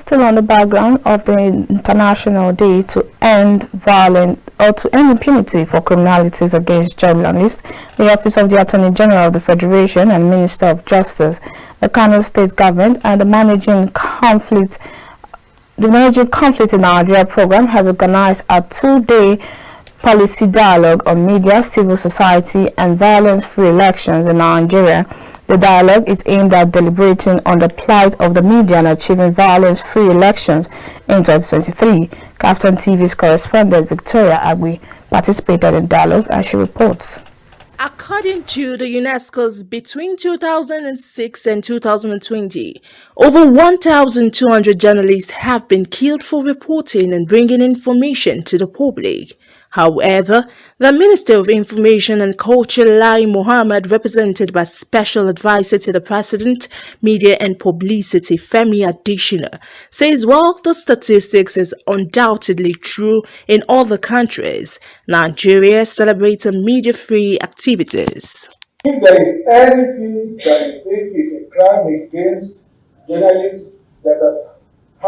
Still on the background of the International Day to End Impunity for Criminalities Against Journalists, the Office of the Attorney General of the Federation and Minister of Justice, the Kano State Government, and the Managing Conflict in Nigeria program has organized a two-day policy dialogue on media, civil society, and violence-free elections in Nigeria. The dialogue is aimed at deliberating on the plight of the media and achieving violence-free elections in 2023. Captain TV's correspondent Victoria Agui participated in dialogues and she reports. According to the UNESCO's between 2006 and 2020, over 1,200 journalists have been killed for reporting and bringing information to the public. However, the Minister of Information and Culture, Lai Mohammed, represented by Special Advisor to the President, Media and Publicity, Femi Adesina, says while the statistics is undoubtedly true in other countries, Nigeria celebrates media-free activities. If there is anything that you think is a crime against journalists that have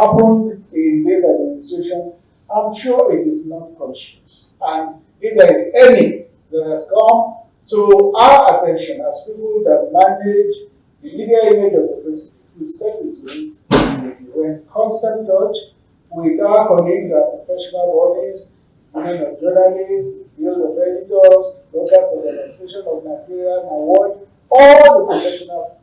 happened in this administration, I'm sure it is not conscious. And if there is any that has come to our attention as people that manage the media image of the president, we step into it. We're in constant touch with our colleagues at professional bodies, Union of Journalists, Guild of Editors, Broadcast Organization of Nigeria, and award all the professional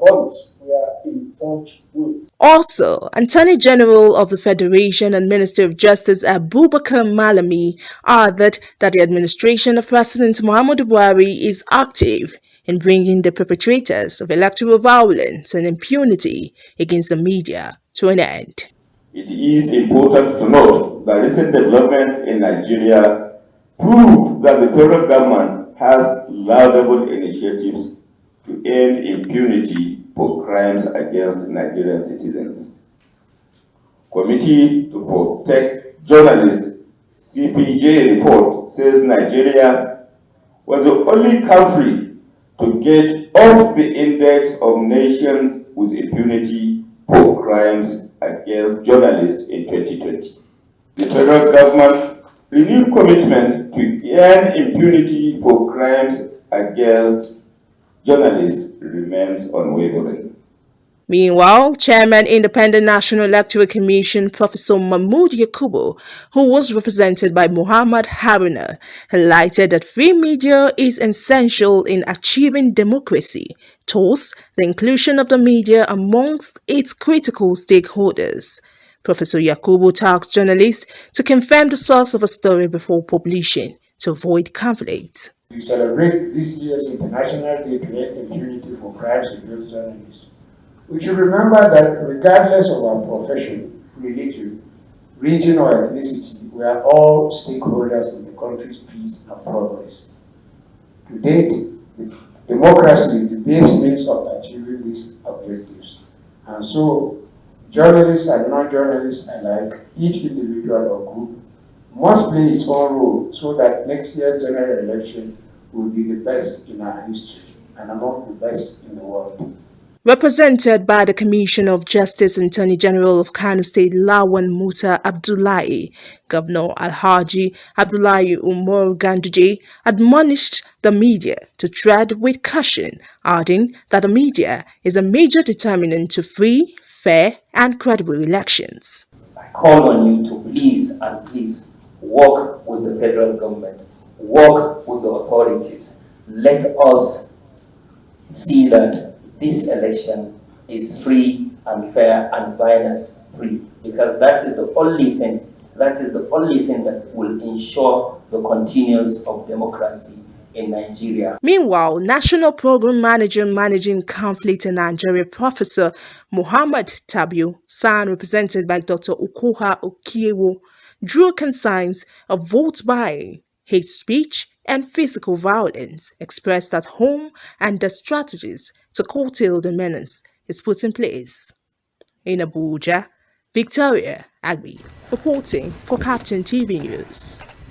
bodies we are in touch with. Also, Attorney General of the Federation and Minister of Justice Abubakar Malami added that the administration of President Muhammadu Buhari is active in bringing the perpetrators of electoral violence and impunity against the media to an end. It is important to note that recent developments in Nigeria prove that the federal government has laudable initiatives to end impunity for crimes against Nigerian citizens. Committee to Protect Journalists CPJ report says Nigeria was the only country to get off the index of nations with impunity for crimes against journalists in 2020. The federal government's renewed commitment to end impunity for crimes against journalists remains unwavering. Meanwhile, Chairman Independent National Electoral Commission Professor Mahmood Yakubu, who was represented by Muhammad Haruna, highlighted that free media is essential in achieving democracy, thus the inclusion of the media amongst its critical stakeholders. Professor Yakubu tasked journalists to confirm the source of a story before publishing to avoid conflict. We celebrate this year's International Day to End Impunity for Crimes Against Journalists. We should remember that regardless of our profession, religion, region, or ethnicity, we are all stakeholders in the country's peace and progress. To date, democracy is the base means of achieving these objectives. And so, journalists and non-journalists alike, each individual or group, must play its own role so that next year's general election will be the best in our history and among the best in the world. Represented by the Commission of Justice and Attorney General of Kano State Lawan Musa Abdullahi, Governor Alhaji Abdullahi Umar Ganduje admonished the media to tread with caution, adding that the media is a major determinant to free, fair, and credible elections. I call on you to please work with the federal government, work with the authorities. Let us see that this election is free and fair and violence free, because that is the only thing that will ensure the continuance of democracy in Nigeria. Meanwhile, National Program Manager Managing Conflict in Nigeria, Professor Muhammad Tabiu San, represented by Dr. Ukuha Okiewo, drew concerns of vote buying, hate speech, and physical violence expressed at home and the strategies to curtail the menace is put in place. In Abuja, Victoria Agbi reporting for Captain TV News.